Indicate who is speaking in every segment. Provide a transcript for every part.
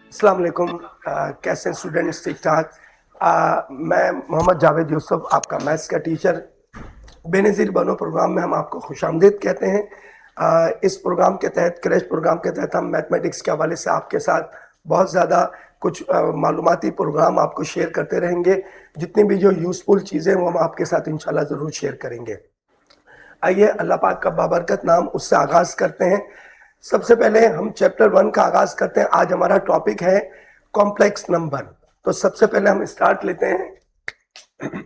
Speaker 1: अस्सलाम वालेकुम। कैसे हैं स्टूडेंट्स? ठीक ठाक। मैं मोहम्मद जावेद यूसुफ, आपका मैथ्स का टीचर। बेनज़ीर बनो प्रोग्राम में हम आपको खुशामदीद कहते हैं। इस प्रोग्राम के तहत, क्रैश प्रोग्राम के तहत, हम मैथमेटिक्स के हवाले से आपके साथ बहुत ज़्यादा कुछ मालूमाती प्रोग्राम आपको शेयर करते रहेंगे। जितनी भी जो यूज़फुल चीज़ें हैं वो हम आपके साथ इंशाल्लाह ज़रूर शेयर करेंगे। आइए अल्लाह पाक का बाबरकत नाम उससे आगाज़ करते हैं। सबसे पहले हम चैप्टर 1 का आगाज़ करते हैं। आज हमारा टॉपिक है कॉम्प्लेक्स नंबर। तो सबसे पहले हम स्टार्ट लेते हैं।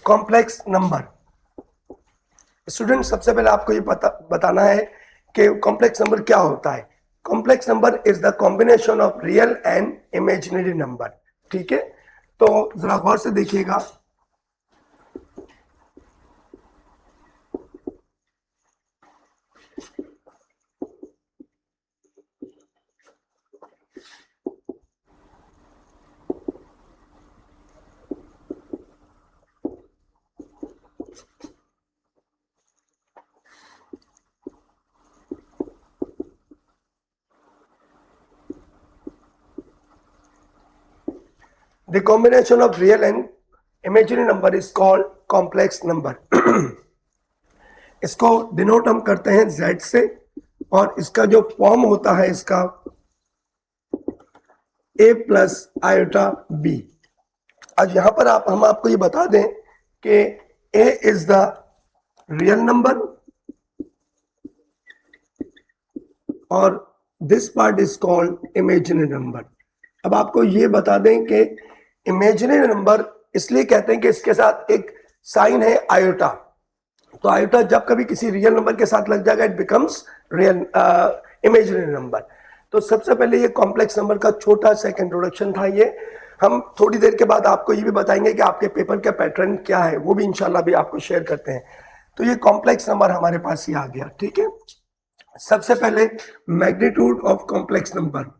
Speaker 1: Complex number. स्टूडेंट, सबसे पहले आपको ये बताना है कि कॉम्प्लेक्स नंबर क्या होता है। Complex number is the combination of real and imaginary number. ठीक है, तो जरा गौर से देखिएगा। The combination of real and imaginary number is called complex number. इसको डिनोट हम करते हैं z से, और इसका जो फॉर्म होता है इसका a प्लस आयोटा b। आज यहां पर हम आपको ये बता दें कि a is the real number और this part is called imaginary number. अब आपको ये बता दें कि इमेजिनरी नंबर इसलिए कहते हैं कि इसके साथ एक साइन है आयोटा। तो आयोटा जब कभी किसी रियल नंबर के साथ लग जाएगा, it becomes real imaginary number. तो सबसे पहले ये कॉम्प्लेक्स नंबर का छोटा सा इंट्रोडक्शन था। ये हम थोड़ी देर के बाद आपको ये भी बताएंगे कि आपके पेपर का पैटर्न क्या है, वो भी इंशाल्लाह भी आपको शेयर करते हैं। तो ये कॉम्प्लेक्स नंबर हमारे पास ही आ गया। ठीक है, सबसे पहले मैग्नीट्यूड ऑफ कॉम्प्लेक्स नंबर।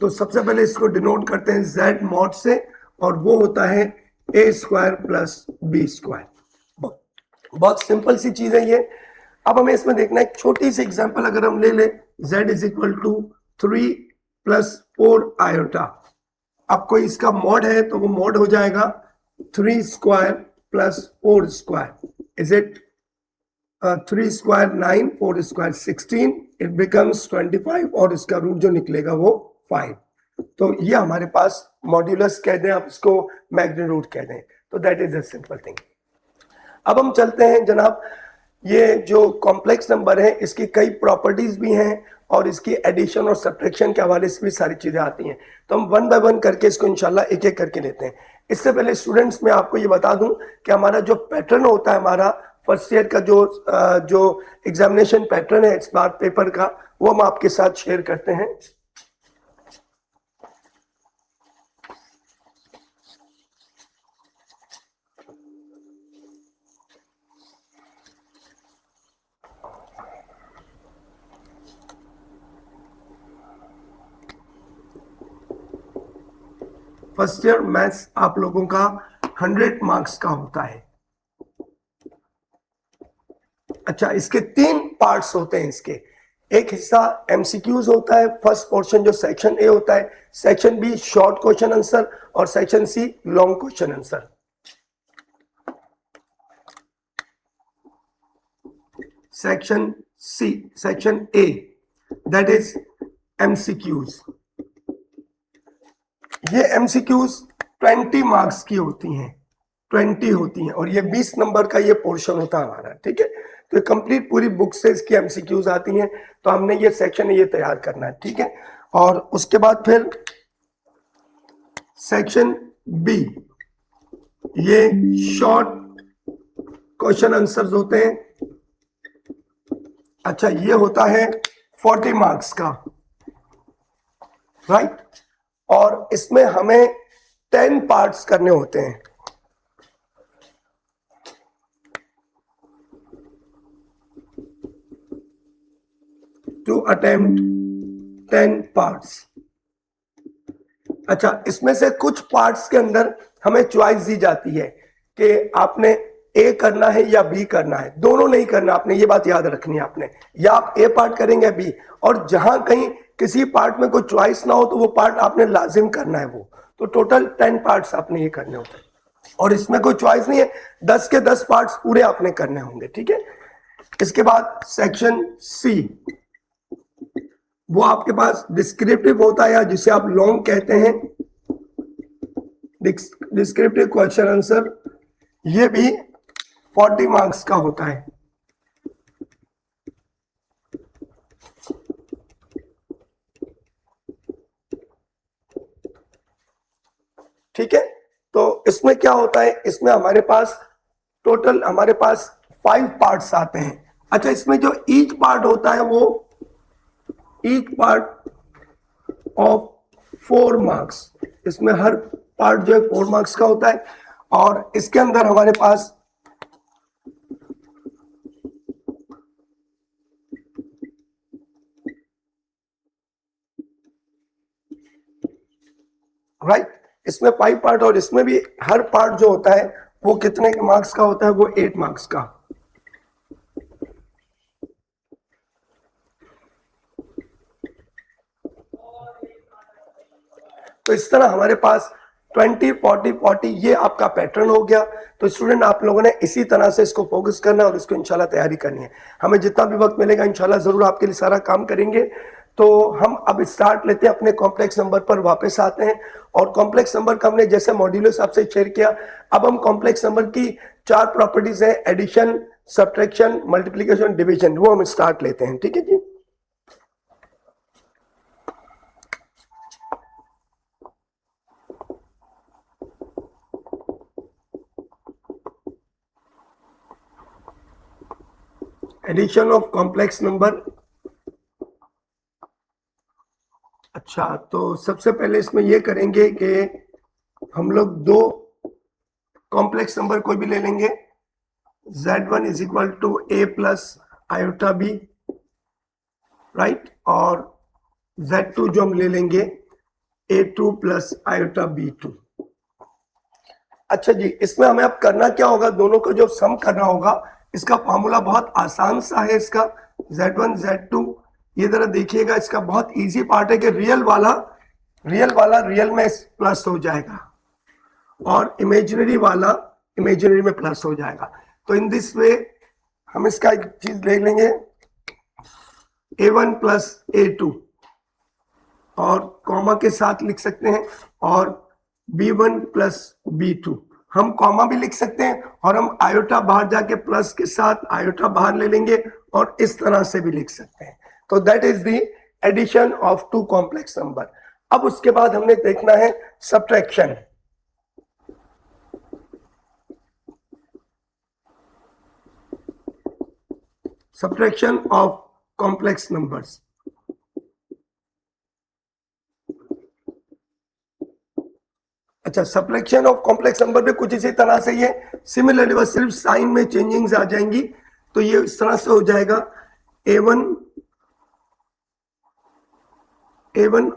Speaker 1: तो सबसे पहले इसको डिनोट करते हैं z मॉड से, और वो होता है a square plus b square. बहुत सिंपल सी चीज है ये। अब हमें इसमें देखना है एक छोटी सी एग्जांपल। अगर हम ले ले z is equal to 3 plus 4 iota. अब कोई इसका मॉड है तो वो मॉड हो जाएगा 3 square plus 4 square. Is it 3 square 9, 4 square 16, it becomes 25, और इसका रूट जो निकलेगा वो 5। तो ये हमारे पास मॉड्यूलस कह दें, आप इसको मैग्नीट्यूड कह दें। तो that is a simple thing. अब हम चलते हैं जनाब, ये जो कॉम्प्लेक्स नंबर है इसकी कई प्रॉपर्टीज भी हैं, और इसकी एडिशन और सब्ट्रैक्शन के हवाले से भी सारी चीजें आती हैं। तो हम वन बाय वन करके इसको इंशाल्लाह एक एक करके लेते हैं। इससे पहले स्टूडेंट्स, मैं आपको ये बता दूं कि हमारा जो पैटर्न होता है, हमारा फर्स्ट ईयर का जो एग्जामिनेशन पैटर्न है इस बार पेपर का, वो हम आपके साथ शेयर करते हैं। फर्स्ट ईयर मैथ्स आप लोगों का 100 मार्क्स का होता है। अच्छा, इसके 3 पार्ट्स होते हैं इसके। एक हिस्सा एमसीक्यूज होता है, फर्स्ट पोर्शन जो सेक्शन ए होता है, section B short question answer, और section C long question answer. Section C, section A, that is MCQs. ये एमसीक्यूज 20 मार्क्स की होती हैं, 20 होती हैं, और ये 20 नंबर का ये पोर्शन होता है हमारा। ठीक है, तो कंप्लीट पूरी बुक से इसकी एमसीक्यूज आती हैं। तो हमने ये सेक्शन ये तैयार करना है। ठीक है, और उसके बाद फिर सेक्शन बी, ये शॉर्ट क्वेश्चन आंसर्स होते हैं। अच्छा, ये होता है 40 मार्क्स का, राइट। और इसमें हमें 10 पार्ट्स करने होते हैं। To attempt 10 parts. अच्छा, इसमें से कुछ पार्ट्स के अंदर हमें चॉइस दी जाती है कि आपने ए करना है या बी करना है, दोनों नहीं करना आपने, ये बात याद रखनी है आपने, या आप ए पार्ट करेंगे बी, और जहां कहीं किसी पार्ट में कोई चॉइस ना हो तो वो पार्ट आपने लाजिम करना है वो। तो टोटल 10 पार्ट्स आपने ये करने होते हैं, और इसमें कोई चॉइस नहीं है, 10 के 10 पार्ट्स पूरे आपने करने होंगे, ठीक है। इसके बाद सेक्शन सी, वो आपके पास डिस्क्रिप्टिव होता है, या जिसे आप लॉन्ग कहते हैं, डिस्क्रिप्टिव क्वेश्चन आंसर, ये भी 40 मार्क्स का होता है। ठीक है, तो इसमें क्या होता है, इसमें हमारे पास टोटल 5 पार्ट्स आते हैं। अच्छा, इसमें जो ईच पार्ट होता है वो ईच पार्ट ऑफ 4 मार्क्स, इसमें हर पार्ट जो है 4 मार्क्स का होता है, और इसके अंदर हमारे पास राइट, इसमें 5 पार्ट, और इसमें भी हर पार्ट जो होता है वो कितने मार्क्स का होता है, वो 8 मार्क्स का। तो इस तरह हमारे पास 20, 40, 40 ये आपका पैटर्न हो गया। तो स्टूडेंट, आप लोगों ने इसी तरह से इसको फोकस करना है और इसको इंशाल्लाह तैयारी करनी है। हमें जितना भी वक्त मिलेगा इंशाल्लाह जरूर आपके लिए सारा काम करेंगे। तो हम अब स्टार्ट लेते हैं, अपने कॉम्प्लेक्स नंबर पर वापस आते हैं, और कॉम्प्लेक्स नंबर का हमने जैसे मॉड्यूलस आपसे शेयर किया, अब हम कॉम्प्लेक्स नंबर की 4 प्रॉपर्टीज है, एडिशन, सब्ट्रैक्शन, मल्टीप्लीकेशन, डिवीजन, वो हम स्टार्ट लेते हैं। ठीक है जी। Addition of complex number. अच्छा, तो सबसे पहले इसमें ये करेंगे कि हम लोग 2 कॉम्प्लेक्स नंबर कोई भी ले लेंगे, z1 is equal to a plus iota b, right, और z2 जो हम ले लेंगे a2 प्लस आयोटा b2। अच्छा जी, इसमें हमें अब करना क्या होगा, दोनों को जो सम करना होगा, इसका फॉर्मूला बहुत आसान सा है इसका, z1 z2, ये जरा देखिएगा, इसका बहुत इजी पार्ट है कि रियल वाला रियल में प्लस हो जाएगा, और इमेजिनरी वाला इमेजिनरी में प्लस हो जाएगा। तो इन दिस वे हम इसका एक चीज ले लेंगे, a1 प्लस a2, और कॉमा के साथ लिख सकते हैं, और b1 प्लस b2, हम कॉमा भी लिख सकते हैं, और हम आयोटा बाहर जाके प्लस के साथ आयोटा बाहर ले लेंगे, और इस तरह से भी लिख सकते हैं। तो that is the addition of 2 complex number. अब उसके बाद हमने देखना है subtraction. Subtraction of complex numbers. अच्छा, सब्ट्रैक्शन ऑफ कॉम्प्लेक्स नंबर पे कुछ इसी तरह से ये सिमिलरली, बस सिर्फ साइन में चेंजिंग्स आ जाएंगी। तो ये इस तरह से हो जाएगा, a1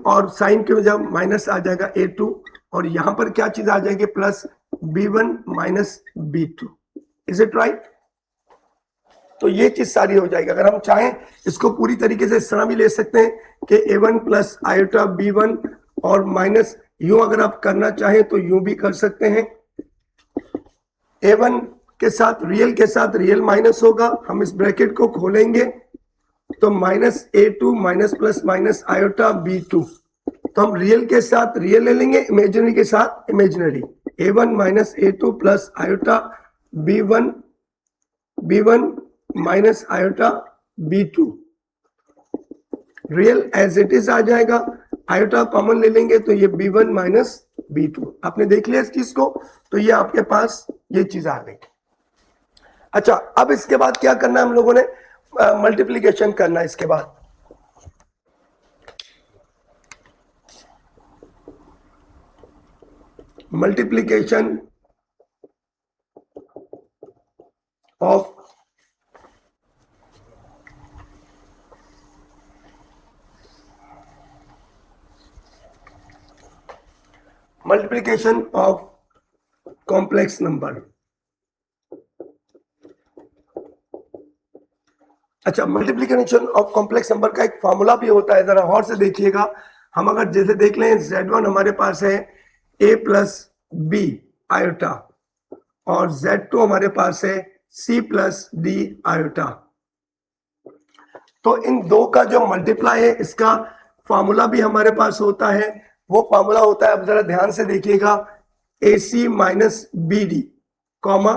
Speaker 1: और साइन के वजह माइनस आ जाएगा a2, और यहां पर क्या चीज आ जाएगी, plus b1 minus b2। Is it right? तो ये चीज सारी हो जाएगी। अगर हम चाहें इसको पूरी तरीके से इस तरह भी ले सकते हैं कि a1 प्लस आयोटा b1, और माइनस यूं अगर आप करना चाहें तो यूं भी कर सकते हैं, a1 के साथ रियल माइनस होगा, हम इस ब्रैकेट को खोलेंगे तो minus a2 minus plus minus iota b2। तो हम रियल के साथ रियल ले लेंगे, इमेजिनरी के साथ imaginary, a1 minus a2 plus iota b1 minus iota b2, real as it is आ जाएगा, आयोटा कॉमन ले लेंगे तो ये b1 माइनस b2। आपने देख लिया इस चीज को, तो ये आपके पास ये चीज आ गई। अच्छा, अब इसके बाद क्या करना है हम लोगों ने, मल्टीप्लीकेशन करना है। इसके बाद multiplication of multiplication of complex number. अच्छा, मल्टीप्लीकेशन ऑफ कॉम्प्लेक्स नंबर का एक फॉर्मूला भी होता है, जरा गौर से देखिएगा। हम अगर जैसे देख लें Z1 हमारे पास है a प्लस बी आयोटा और Z2 हमारे पास है c प्लस डी आयोटा। तो इन दो का जो मल्टीप्लाई है इसका फॉर्मूला भी हमारे पास होता है। वो फॉर्मूला होता है, अब जरा ध्यान से देखिएगा, AC minus B D comma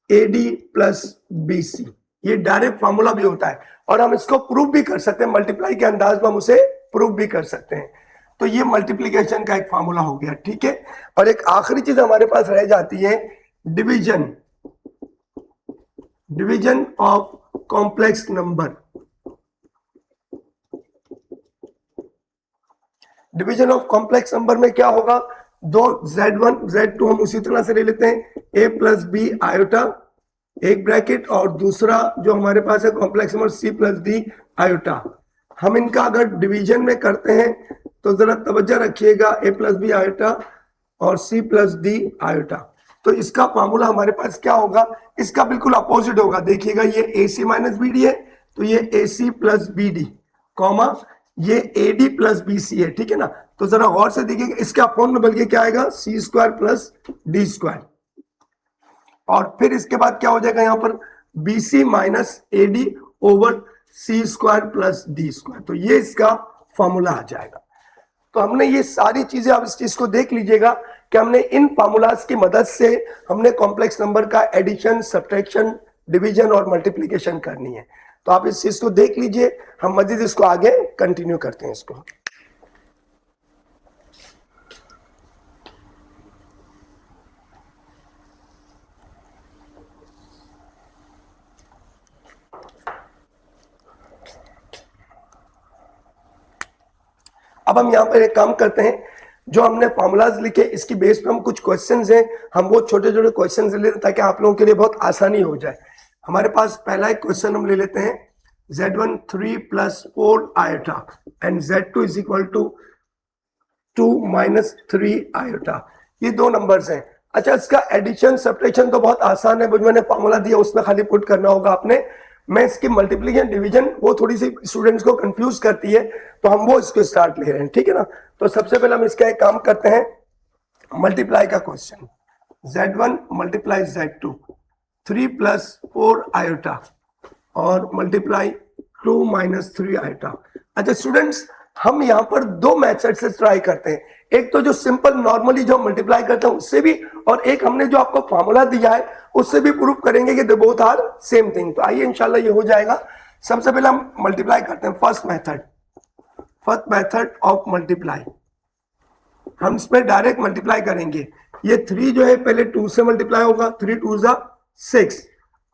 Speaker 1: AD plus BC। ये डायरेक्ट फॉर्मूला भी होता है और हम इसको प्रूव भी कर सकते हैं, मल्टीप्लाई के अंदाज में हम उसे प्रूव भी कर सकते हैं। तो ये मल्टीप्लिकेशन का एक फॉर्मूला हो गया, ठीक है। और एक आखिरी चीज हमारे पास रह जाती है, division of complex number. Division of complex number में क्या होगा, दो Z1 Z2 हम उसी तरह से ले लेते हैं, a प्लस बी आयोटा एक ब्रैकेट और दूसरा जो हमारे पास है complex number c plus D iota. हम इनका अगर डिवीजन में करते हैं तो जरा तवज्जो रखिएगा, a प्लस बी आयोटा और c प्लस डी आयोटा। तो इसका फॉर्मूला हमारे पास क्या होगा, इसका बिल्कुल अपोजिट होगा। देखिएगा ये AC माइनस बी डी है तो ये AC plus B D comma ये AD प्लस BC है, ठीक है ना। तो जरा गौर से देखिएगा, इसका अपॉन में बल्कि क्या आएगा, C square plus D square. और फिर इसके बाद क्या हो जाएगा, यहाँ पर BC minus AD over C square plus D square. तो ये इसका फॉर्मूला आ जाएगा। तो हमने ये सारी चीजें, आप इस चीज को देख लीजिएगा कि हमने इन फॉर्मूलाज की मदद से हमने कॉम्प्लेक्स नंबर का एडिशन, सब्ट्रैक्शन, डिवीजन और मल्टीप्लिकेशन करनी है। तो आप इस चीज को देख लीजिए, हम मजीद इसको आगे कंटिन्यू करते हैं इसको। अब हम यहाँ पर एक काम करते हैं, जो हमने फॉर्मूलाज लिखे इसकी बेस पे हम कुछ क्वेश्चंस हैं, हम वो छोटे छोटे क्वेश्चंस ले लेते हैं ताकि आप लोगों के लिए बहुत आसानी हो जाए। हमारे पास पहला एक क्वेश्चन हम ले लेते हैं, Z1 3 plus 4 iota and Z2 is equal to 2 minus 3 iota. ये दो नंबर्स हैं। अच्छा, इसका एडिशन सब्ट्रैक्शन तो बहुत आसान है, मैंने फॉर्मूला दिया उसमें खाली पुट करना होगा आपने। मैं इसकी मल्टीप्लिकेशन डिवीजन वो थोड़ी सी स्टूडेंट्स को कंफ्यूज करती है, तो हम वो इसको स्टार्ट ले रहे हैं, ठीक है ना। तो सबसे पहले हम इसका एक काम करते हैं, मल्टीप्लाई का question. Z1 multiply Z2 3 plus 4 iota और मल्टीप्लाई 2 माइनस 3 आयोटा। अच्छा स्टूडेंट्स, हम यहाँ पर दो मेथड से ट्राई करते हैं, एक तो जो सिंपल नॉर्मली जो मल्टीप्लाई करते हैं उससे भी, और एक हमने जो आपको फॉर्मूला दिया है उससे भी प्रूफ करेंगे कि they both are same thing. तो आइए इंशाल्लाह ये हो जाएगा। सबसे पहले हम मल्टीप्लाई करते हैं, फर्स्ट मेथड ऑफ मल्टीप्लाई। हम इसमें डायरेक्ट मल्टीप्लाई करेंगे। ये 3 जो है पहले 2 से मल्टीप्लाई होगा, 3 2 जा 6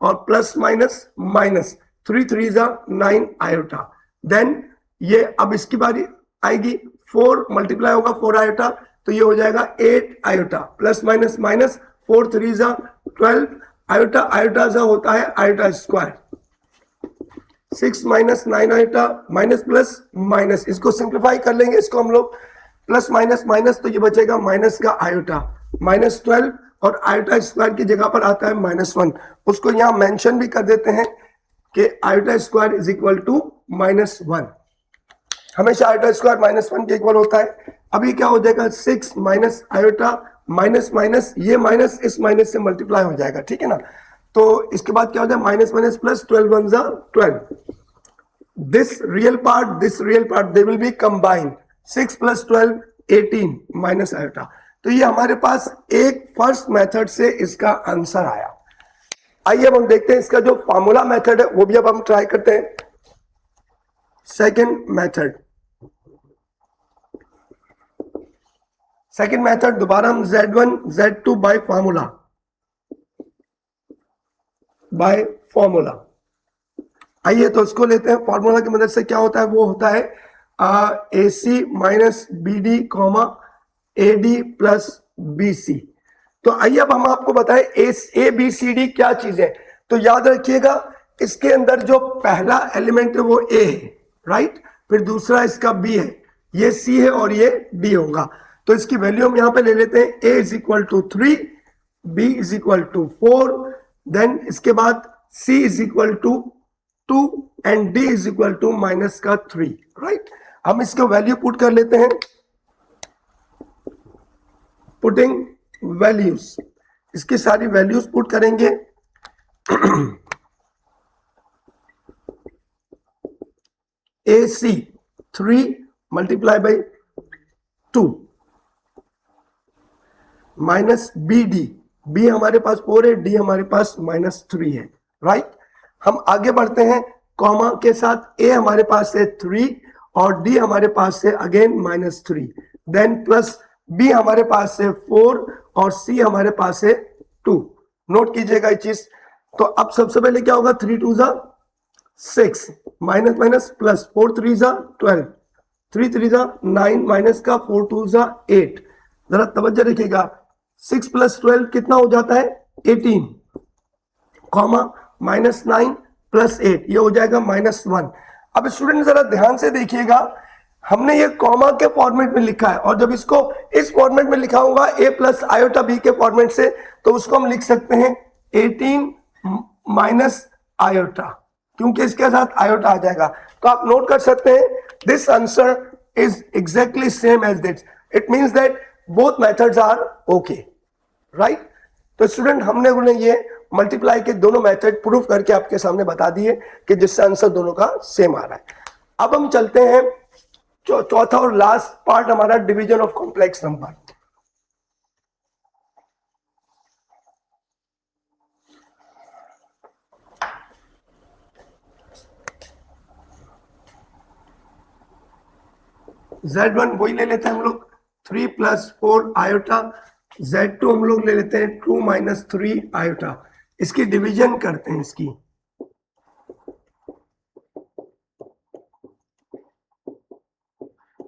Speaker 1: और प्लस माइनस माइनस 3 3 जा 9 आयोटा। देन ये अब इसकी बारी आएगी, 4 मल्टीप्लाई होगा 4 आयोटा तो ये हो जाएगा 8 आयोटा, प्लस माइनस माइनस 4 3 जा 12 आयोटा, आयोटा जा होता है iota square, 6 minus 9 iota minus plus minus, इसको सिंप्लीफाई कर लेंगे इसको हम लोग, प्लस माइनस माइनस तो ये बचेगा माइनस का आयोटा, माइनस 12 और आयोटा स्क्वायर की जगह पर आता है -1। उसको यहाँ मेंशन भी कर देते हैं कि iota square is equal to -1। हमेशा आयोटा स्क्वायर -1 के इक्वल होता है। अभी क्या हो जाएगा, 6 माइनस आयोटा माइनस माइनस, ये माइनस इस माइनस से मल्टीप्लाई हो जाएगा, ठीक है ना। तो इसके बाद क्या हो जाएगा, माइनस माइनस प्लस 12 1 जा 12। This real part they will be combined, 6 plus 12 18 minus iota. तो ये हमारे पास एक फर्स्ट मेथड से इसका आंसर आया। आइए अब हम देखते हैं इसका जो फॉर्मूला मेथड है वो भी अब हम ट्राई करते हैं। सेकेंड मेथड दोबारा हम Z1 Z2 बाय फॉर्मूला। आइए तो उसको लेते हैं। फॉर्मूला की मदद से क्या होता है, वो होता है AC minus BD comma AD plus BC। तो आइए अब हम आपको बताएं ABCD क्या चीज है। तो याद रखिएगा, इसके अंदर जो पहला एलिमेंट है वो A है, राइट, फिर दूसरा इसका B है, ये C है और ये D होगा। तो इसकी वैल्यू हम यहाँ पे ले लेते हैं, a is equal to 3, b is equal to 4, then इसके बाद c is equal to 2 and d is equal to minus का 3, राइट। हम इसको वैल्यू पुट कर लेते हैं, पुटिंग वैल्यूज, इसकी सारी वैल्यूज पुट करेंगे। AC 3 multiply by 2 minus BD, B हमारे पास 4 है, D हमारे पास -3 है, राइट। हम आगे बढ़ते हैं, कॉमा के साथ A हमारे पास है 3 और D हमारे पास है अगेन -3, देन प्लस B हमारे पास है 4 और C हमारे पास है 2। नोट कीजिएगा ये चीज। तो अब सबसे पहले क्या होगा, 3 2 जा 6 माइनस माइनस प्लस 4 3 जा 12, 3 3 जा 9 माइनस का 4 2 जा 8। जरा तवज्जो रखिएगा, 6 प्लस 12 कितना हो जाता है 18, कॉमा -9 प्लस 8 ये हो जाएगा -1। अब स्टूडेंट जरा ध्यान से देखिएगा, हमने ये कॉमा के फॉर्मेट में लिखा है और जब इसको इस फॉर्मेट में लिखा होगा a प्लस आयोटा b के फॉर्मेट से, तो उसको हम लिख सकते हैं 18 माइनस आयोटा, क्योंकि इसके साथ आयोटा आ जाएगा। तो आप नोट कर सकते हैं, this answer is exactly same as this, it means that both methods are okay, right. तो स्टूडेंट हमने उन्हें ये मल्टीप्लाई के दोनों मेथड प्रूफ करके आपके सामने बता दिए कि जिससे आंसर दोनों का सेम आ रहा है। अब हम चलते हैं चौथा और लास्ट पार्ट हमारा, division of complex number. Z1 वही ले लेते हैं हम लोग 3 प्लस 4 आयोटा, Z2 हम लोग ले लेते हैं 2 माइनस 3 आयोटा। इसकी डिवीजन करते हैं इसकी।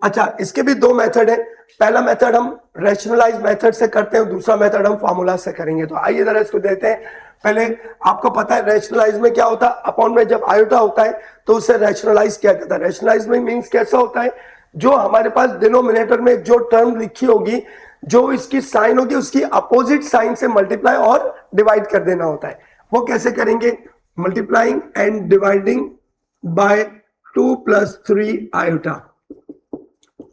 Speaker 1: अच्छा, इसके भी दो मेथड है। पहला मेथड हम रैशनलाइज मेथड से करते हैं, दूसरा मेथड हम फार्मूला से करेंगे। तो आइए जरा इसको देते हैं। पहले आपको पता है रैशनलाइज में क्या होता है, अपॉन में जब आयोटा होता है तो उसे रैशनलाइज किया जाता है। रैशनलाइज में मींस कैसा होता है, जो हमारे पास डिनोमिनेटर में जो टर्म लिखी होगी, जो इसकी साइन होगी उसकी अपोजिट साइन से मल्टीप्लाई और डिवाइड कर देना होता है। वो कैसे करेंगे, multiplying and dividing by 2 plus 3 iota,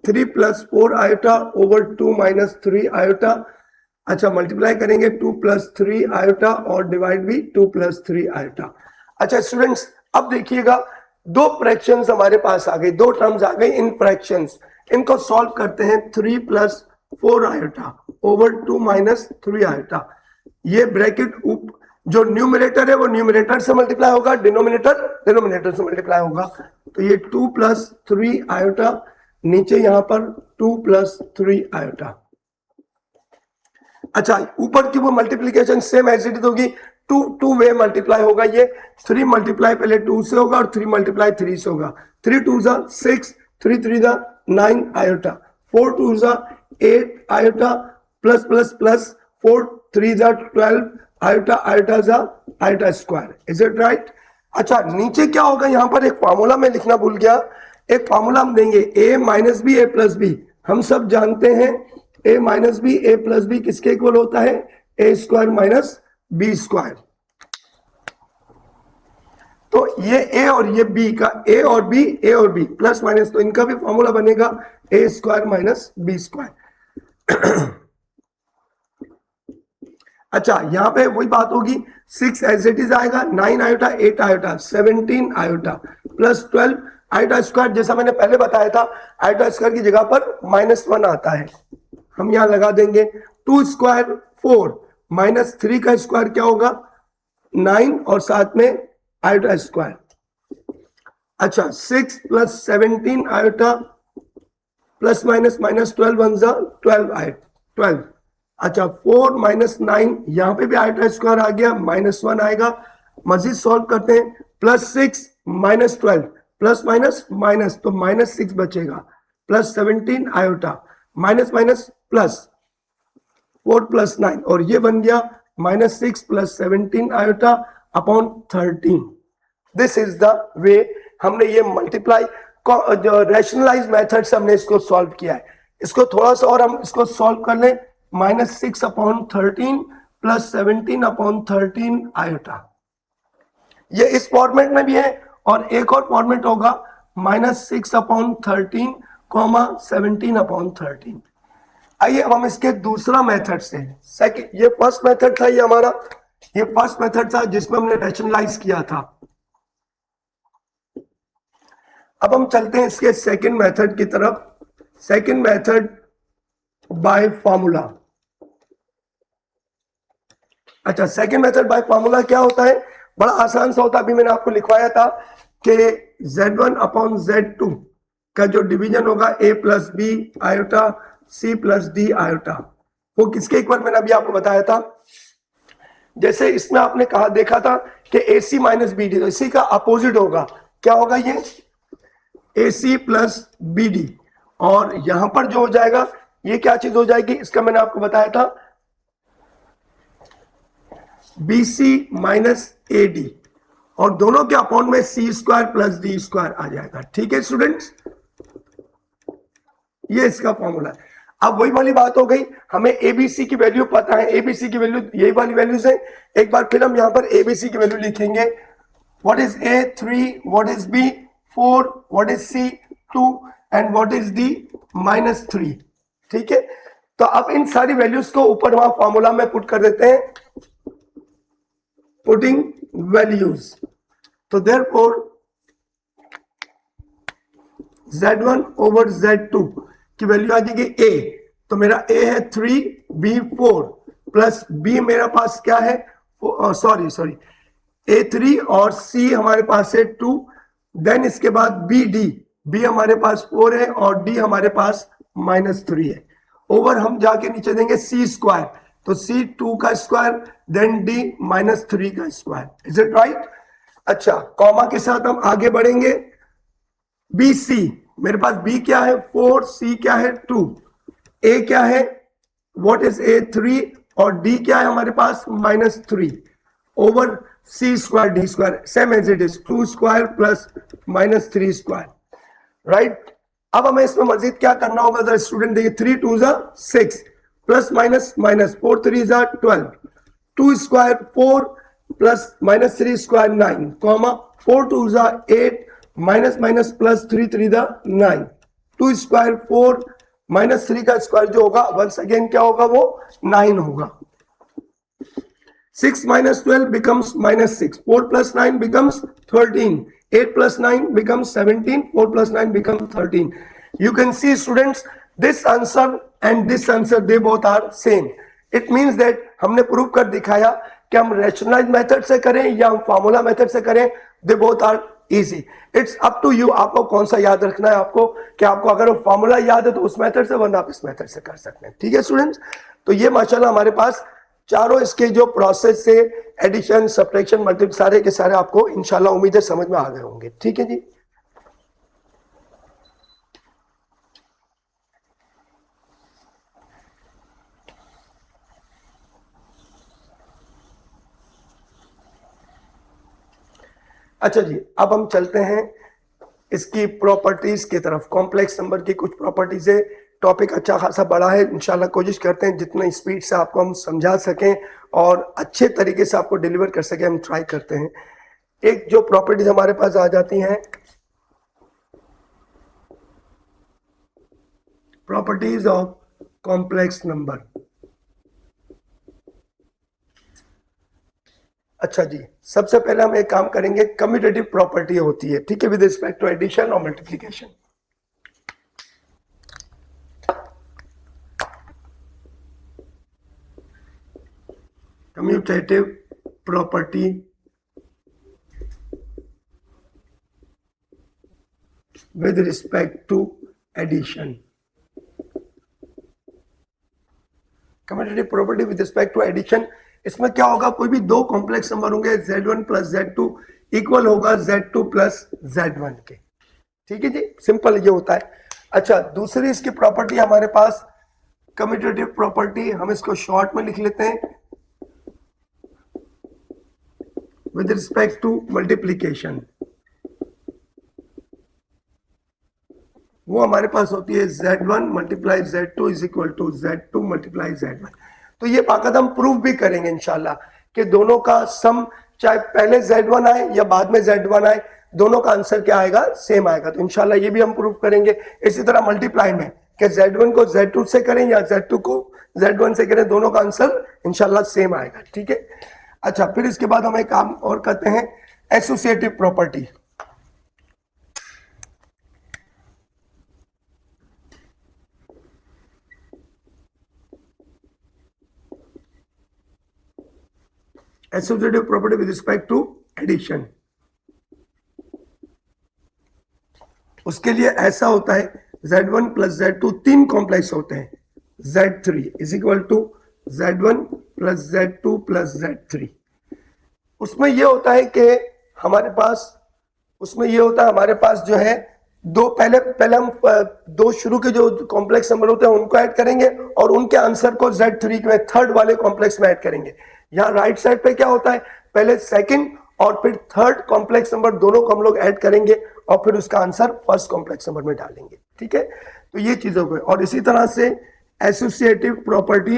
Speaker 1: 3 plus 4 iota over 2 minus 3 iota. अच्छा, मल्टीप्लाई करेंगे 2 प्लस 3 आयोटा और डिवाइड भी 2 प्लस 3 आयोटा। अच्छा स्टूडेंट्स, अब देखिएगा दो फ्रैक्शंस हमारे पास आ गई, दो टर्म्स आ गई इन फ्रैक्शंस। इनको सॉल्व करते हैं। 3 plus 4 iota over 2 minus 3 iota. ये ब्रैकेट जो न्यूमरेटर है वो न्यूमरेटर से मल्टीप्लाई होगा, डिनोमिनेटर डिनोमिनेटर से मल्टीप्लाई होगा। तो ये 2 प्लस 3 आयोटा, नीचे यहां पर 2 प्लस 3 आयोटा। अच्छा, ऊपर की वो multiplication same as it is होगी, टू वे मल्टीप्लाई होगा। ये 3 मल्टीप्लाई पहले 2 से होगा और 3 मल्टीप्लाई 3 से होगा। 3 2 जा 6, 3 3 जा 9 आयोटा, 4 2 जा 8 आयोटा, प्लस प्लस प्लस 4 3 जा 12 आयोटा, आयोटा जा iota square. Is it right? अच्छा, नीचे क्या होगा, यहां पर एक फॉर्मूला में लिखना भूल गया। एक फॉर्मूला हम देंगे, a minus B A plus B. हम सब जानते हैं a minus B A plus B किसके इक्वल होता है, a square minus B square. तो ये a और ये b का, a और b प्लस माइनस, तो इनका भी फॉर्मूला बनेगा a square minus B square. अच्छा, यहां पे वही बात होगी, 6 एज इट इज आएगा, 9 iota 8 iota 17 iota plus 12 iota square. जैसा मैंने पहले बताया था, आयोटा स्क्वायर की जगह पर -1 आता है, हम यहां लगा देंगे। 2 स्क्वायर 4 माइनस 3 का स्क्वायर क्या होगा 9 और साथ में आयोटा स्क्वायर। अच्छा, 6 plus 17 iota plus minus minus 12 1 जा 12 आयोटा 12। अच्छा, 4 माइनस 9, यहां पे भी आयोटा स्क्वायर आ गया, -1 आएगा। मजीद सॉल्व करते हैं, plus 6 minus 12 plus minus minus, तो -6 बचेगा, plus 17 iota minus minus plus 4 plus 9, और ये बन गया -6 plus 17 iota upon 13। This is the way हमने ये मल्टीप्लाई जो रैशनलाइज मेथड से हमने इसको सॉल्व किया है। इसको थोड़ा सा और हम इसको सॉल्व कर लें, -6/13 प्लस 17/13 आयोटा, ये इस फॉर्मेट में भी है और एक और फॉर्मेट होगा -6/13 17/13। आइए अब हम इसके दूसरा मेथड से, सेकंड, ये फर्स्ट मेथड था, ये हमारा ये फर्स्ट मेथड था जिसमें हमने रैशनलाइज किया था। अब हम चलते हैं इसके सेकंड मेथड की तरफ। Second method by formula. अच्छा, सेकंड मेथड बाय फॉर्मूला क्या होता है? बड़ा आसान सा होता है। अभी मैंने आपको लिखवाया था कि Z1/Z2 का जो डिवीजन होगा A plus B iota C plus D iota, वो किसके इक्वल, मैंने अभी आपको बताया था। जैसे इसमें आपने कहा देखा था कि AC माइनस बी डी, तो इसी का अपोजिट होगा, क्या होगा ये AC प्लस बी डी, और यहां पर जो हो जाएगा ये क्या चीज हो जाएगी, इसका मैंने आपको बताया था BC माइनस AD, और दोनों के अपॉन में C² प्लस D² आ जाएगा। ठीक है स्टूडेंट्स, ये इसका फॉर्मूला है। अब वही वाली बात हो गई, हमें ABC की वैल्यू पता है, ABC की वैल्यू यही वाली वैल्यूज है। एक बार फिर हम यहां पर ABC की वैल्यू लिखेंगे, what is A 3, what is B 4, what is C 2 and what is D -3। ठीक है, तो अब इन सारी वैल्यूज को ऊपर वहां फॉर्मूला में पुट कर देते हैं, पुटिंग वैल्यूज। तो देयरफॉर Z1/Z2 की वैल्यू आ जाएगी A, तो मेरा A है 3, B 4 प्लस B मेरा पास क्या है, सॉरी A3 और C हमारे पास है 2, देन इसके बाद B हमारे पास 4 है और D हमारे पास -3 है। ओवर हम जाके नीचे देंगे C², तो C 2 का स्क्वायर देन D -3 का स्क्वायर। Is it right? अच्छा, कॉमा के साथ हम आगे बढ़ेंगे। BC, मेरे पास B क्या है 4, C क्या है 2, A क्या है, व्हाट इज A 3 और D क्या है हमारे पास -3, over C² D², same as it is 2² plus -3²। Right, अब हमें इसमें मजीद क्या करना होगा जरा स्टूडेंट देखिए, 3 2 6 plus minus minus 4 3 12, 2² 4 plus -3² 9, comma 4 2 8 minus minus plus 3 3 9, 2² 4 -3 का स्क्वायर जो होगा वंस अगेन क्या होगा, वो 9 होगा। 6 minus 12 becomes -6, 4 plus 9 becomes 13, 8 plus 9 becomes 17, 4 plus 9 becomes 13. You can see students, this answer and this answer they both are same. It means that हमने prove कर दिखाया कि हम रैशनलाइज मेथड से करें या हम फार्मूला मेथड से करें, they both are easy. It's up to you, आपको कौन सा याद रखना है, आपको कि आपको अगर वो फार्मूला याद है तो उस मेथड से, वरना आप इस मेथड से कर सकते हैं। ठीक है स्टूडेंट्स, तो ये माशाल्लाह हमारे पास चारों इसके जो प्रोसेस से एडिशन सब्ट्रैक्शन मल्टीप्लिकेशन सारे के सारे आपको इंशाल्लाह उम्मीद है समझ में आ गए होंगे। ठीक है जी, अच्छा जी, अब हम चलते हैं इसकी प्रॉपर्टीज की तरफ। कॉम्प्लेक्स नंबर की कुछ प्रॉपर्टीज है, टॉपिक अच्छा खासा बड़ा है, इंशाल्लाह कोशिश करते हैं जितना स्पीड से आपको हम समझा सकें और अच्छे तरीके से आपको डिलीवर कर सकें, हम ट्राई करते हैं। एक जो प्रॉपर्टीज हमारे पास आ जाती हैं, प्रॉपर्टीज ऑफ कॉम्प्लेक्स नंबर। अच्छा जी, सबसे पहले हम एक काम करेंगे, कम्यूटेटिव प्रॉपर्टी होती है, ठीक है, विद रिस्पेक्ट टू एडिशन और multiplication. Commutative property with respect to addition। Commutative property with respect to addition, इसमें क्या होगा, कोई भी दो कॉम्प्लेक्स नंबर होंगे, Z1 प्लस Z2 इक्वल होगा Z2 प्लस Z1 के। ठीक है जी, सिंपल ये होता है। अच्छा, दूसरी इसकी प्रॉपर्टी हमारे पास कम्यूटेटिव प्रॉपर्टी, हम इसको शॉर्ट में लिख लेते हैं, विद रिस्पेक्ट टू मल्टीप्लिकेशन। वो हमारे पास होती है Z1 multiply Z2 is equal to Z2 multiply Z1। तो ये बाकायदा हम प्रूव भी करेंगे इंशाल्लाह कि दोनों का सम चाहे पहले Z1 आए या बाद में Z1 आए, दोनों का आंसर क्या आएगा, सेम आएगा। तो इंशाल्लाह ये भी हम प्रूव करेंगे। इसी तरह मल्टीप्लाई में कि Z1 को Z2 से करें या Z2 को Z1 से करें, दोनों का आंसर इंशाल्लाह सेम आएगा, ठीक है। अच्छा, फिर इसके बाद हम एक काम और करते हैं, associative property. Associative property with respect to addition। उसके लिए ऐसा होता है Z1 प्लस Z2 तीन कॉम्प्लेक्स होते हैं, Z3 is equal to Z1 plus Z2 plus Z3। उसमें यह होता है कि हमारे पास जो है दो पहले हम दो शुरू के जो कॉम्प्लेक्स नंबर होते हैं उनको ऐड करेंगे और उनके आंसर को Z3 में थर्ड वाले कॉम्प्लेक्स में ऐड करेंगे। यहाँ राइट साइड पे क्या होता है, पहले सेकंड और फिर थर्ड कॉम्प्लेक्स नंबर दोनों को हम लोग ऐड करेंगे और फिर उसका आंसर फर्स्ट कॉम्प्लेक्स नंबर में डालेंगे, ठीक है। तो ये चीजों को, और इसी तरह से associative property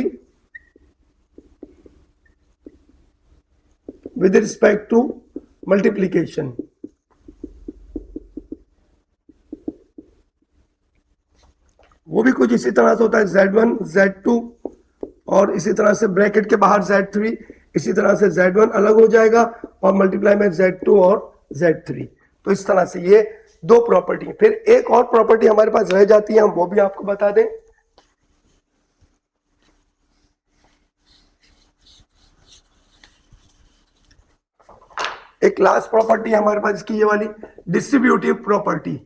Speaker 1: with respect to multiplication. वो भी कुछ इसी तरह से होता है, Z1 Z2 और इसी तरह से ब्रैकेट के बाहर Z3, इसी तरह से Z1 अलग हो जाएगा और मल्टीप्लाई में Z2 और Z3। तो इस तरह से ये दो प्रॉपर्टी। फिर एक और प्रॉपर्टी हमारे पास रह जाती है, हम वो भी आपको बता दें। एक लास्ट प्रॉपर्टी हमारे पास इसकी ये वाली डिस्ट्रीब्यूटिव प्रॉपर्टी।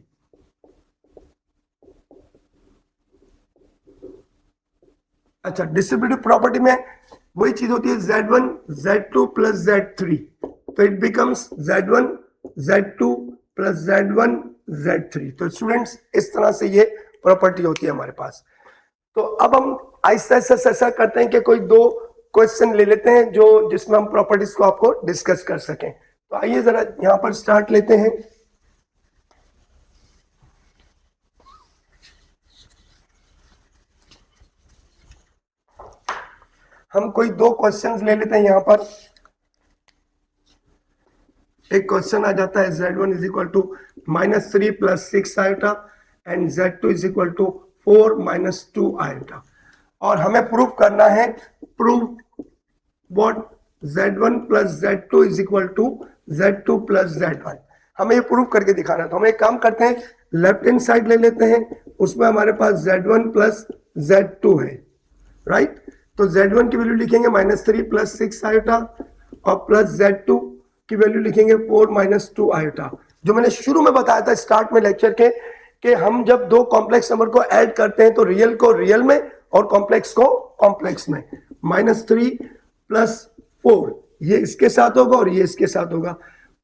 Speaker 1: अच्छा, डिस्ट्रीब्यूटिव प्रॉपर्टी में वही चीज होती है Z1 Z2 प्लस Z3, तो it becomes Z1 Z2 plus Z1 Z3। तो स्टूडेंट्स इस तरह से ये प्रॉपर्टी होती है हमारे पास। तो अब हम ऐसा ऐसा करते हैं कि कोई दो क्वेश्चन ले लेते हैं जो जिसमें हम प्रॉपर्टीज को आपको डिस्कस कर सकें। तो आइए जरा यहां पर स्टार्ट लेते हैं। हम कोई दो क्वेश्चंस ले लेते हैं। यहां पर एक क्वेश्चन आ जाता है Z1 is equal to -3 plus 6 iota and Z2 is equal to 4 minus 2 iota, और हमें प्रूव करना है, prove what Z1 plus Z2 is equal to Z2 plus Z1। हमें ये प्रूव करके दिखाना है। तो हम एक काम करते हैं, लेफ्ट हैंड साइड ले लेते हैं, उसमें हमारे पास Z1 प्लस Z2 है, राइट। तो Z1 की वैल्यू लिखेंगे -3 प्लस 6 आयोटा और प्लस Z2 की वैल्यू लिखेंगे 4 माइनस 2 आयोटा। जो मैंने शुरू में बताया था स्टार्ट में लेक्चर के कि हम जब दो कॉम्प्लेक्स नंबर को ऐड करते हैं तो रियल को रियल में और कॉम्प्लेक्स को कॉम्प्लेक्स में। -3 प्लस 4 ये इसके साथ होगा और ये इसके साथ होगा,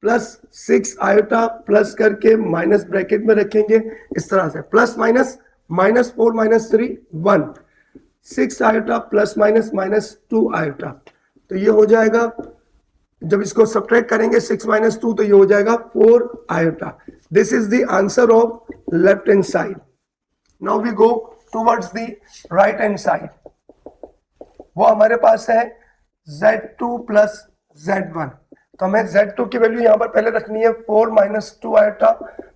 Speaker 1: प्लस 6 आयोटा प्लस करके माइनस ब्रैकेट में रखेंगे इस तरह से, plus minus -4 minus 3 1, 6 iota plus minus -2 iota. तो ये हो जाएगा, जब इसको सब्ट्रैक्ट करेंगे 6 माइनस 2 तो ये हो जाएगा 4 iota. This is the answer of left hand side. Now we go towards the right hand side. वो हमारे पास है Z2 प्लस Z1। तो हमें Z2 की वैल्यू यहां पर पहले रखनी है 4 माइनस 2 आयोटा,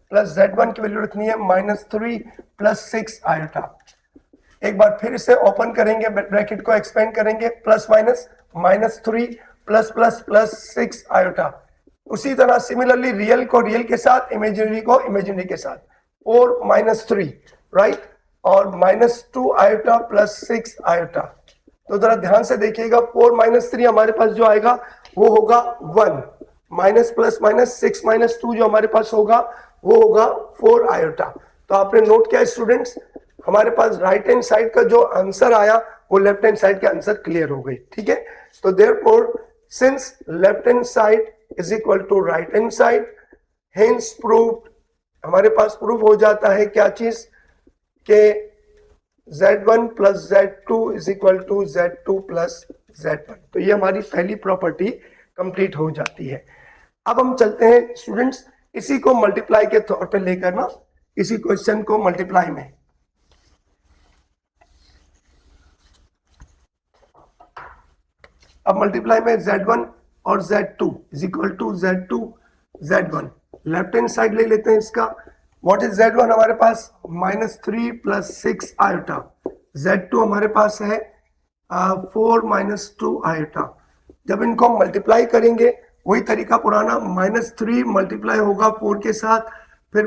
Speaker 1: प्लस Z1 की वैल्यू रखनी है -3 प्लस 6 आयोटा। एक बार फिर इसे ओपन करेंगे, ब्रैकेट को एक्सपेंड करेंगे, plus minus -3 plus plus plus 6 iota. उसी तरह सिमिलरली रियल को रियल के साथ, इमेजिनरी को इमेजिनरी के साथ, 4 माइनस 3 राइट, और -2 आयोटा प्लस 6 आयोटा। तो जरा ध्यान से देखिएगा, 4 माइनस 3 हमारे पास जो आएगा वो होगा 1, माइनस प्लस माइनस 6 माइनस 2 जो हमारे पास होगा वो होगा 4 आयोटा। तो आपने नोट किया स्टूडेंट्स, हमारे पास राइट हैंड साइड का जो आंसर आया वो लेफ्ट हैंड साइड के आंसर क्लियर हो गई, ठीक है। तो therefore since left hand side is equal to right hand side, hence proved, हमारे पास प्रूव हो जाता है क्या चीज के Z1 plus Z2 is equal to Z2 plus Z1। तो ये हमारी पहली प्रॉपर्टी कंप्लीट हो जाती है। अब हम चलते हैं स्टूडेंट्स, इसी को मल्टीप्लाई के तौर पे लेकर ना इसी क्वेश्चन को मल्टीप्लाई में। अब मल्टीप्लाई में Z1 और Z2 is equal to Z2 Z1, left hand side ले लेते हैं इसका। व्हाट इज Z1 हमारे पास -3 + 6 आयोटा, Z2 हमारे पास है 4 - 2 आयोटा। जब इनको हम मल्टीप्लाई करेंगे वही तरीका पुराना, -3 मल्टीप्लाई होगा 4 के साथ, फिर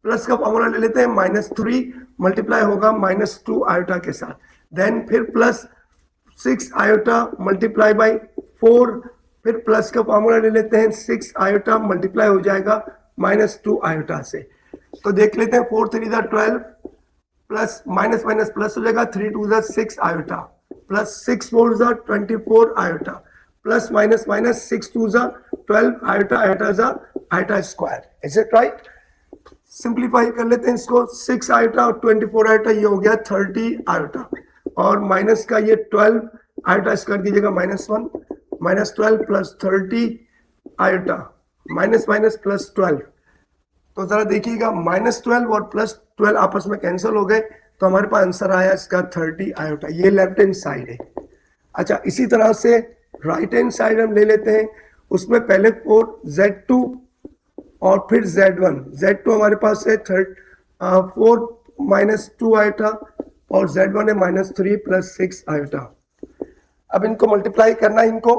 Speaker 1: प्लस का फॉर्मूला ले लेते हैं, -3 मल्टीप्लाई होगा -2 आयोटा के साथ, देन फिर +6 आयोटा मल्टीप्लाई बाई 4, फिर प्लस का फॉर्मूला ले लेते हैं, 6 आयोटा मल्टीप्लाई हो जाएगा -2 आयोटा से। तो देख लेते हैं, 4 3 = 12 प्लस माइनस माइनस प्लस हो जाएगा, 3 2 = 6 iota plus 6 4 = 24 iota plus minus minus 6 2 = 12 iota, iota ज़ा iota square. Is it right? Simplify कर लेते हैं इसको, 6 आयोटा और 24 आयोटा, ये हो गया 30 आयोटा, और माइनस का ये 12 आयोटा स्क्वायर कीजिएगा, -1 -12 plus 30 iota minus minus plus 12। तो जरा देखिएगा, -12 और +12 आपस में कैंसिल हो गए, तो हमारे पास आंसर आया इसका 30 आयोटा। ये लेफ्ट हैंड साइड है। अच्छा, इसी तरह से राइट हैंड साइड हम ले लेते हैं, उसमें पहले 4 Z2 और फिर Z1। Z2 हमारे पास है 4 - 2 आयोटा और Z1 है -3 + 6 आयोटा। अब इनको मल्टीप्लाई करना है, इनको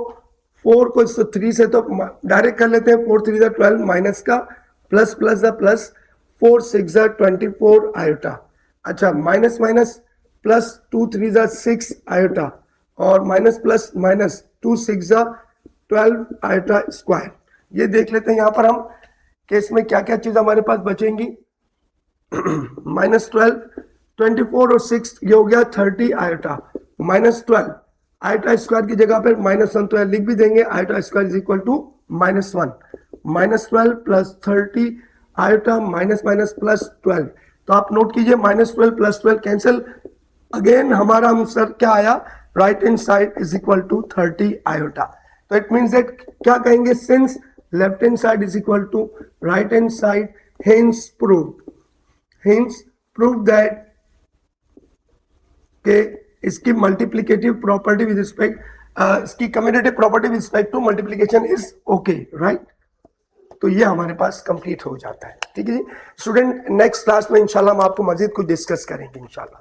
Speaker 1: 4 को 3 से तो डायरेक्ट कर लेते हैं, 4 3 = 12 माइनस का plus plus the plus 4 6 = 24 iota. अच्छा, माइनस माइनस प्लस 2 3 = 6 आयोटा और minus plus minus 2 6 = 12 iota square. ये देख लेते हैं यहाँ पर हम केस में क्या क्या चीज हमारे पास बचेंगी। -12 24 और 6 ये हो गया 30 आयोटा, -12 आयोटा स्क्वायर की जगह पर -1 तो लिख भी देंगे, iota square is equal to -1, -12 plus 30 iota minus minus plus 12। तो आप नोट कीजिए, -12 + 12 कैंसिल, अगेन हमारा आंसर क्या आया, right hand side is equal to 30 iota. तो इट मीन्स दैट क्या कहेंगे, since left hand side is equal to right hand side, hence prove that के इसकी मल्टीप्लिकेटिव प्रॉपर्टी विद रिस्पेक्ट, इसकी commutative property with respect to multiplication is okay, right. तो ये हमारे पास complete हो जाता है। ठीक है जी स्टूडेंट, नेक्स्ट क्लास में इंशाल्लाह हम आपको मजीद कुछ डिस्कस करेंगे इंशाल्लाह।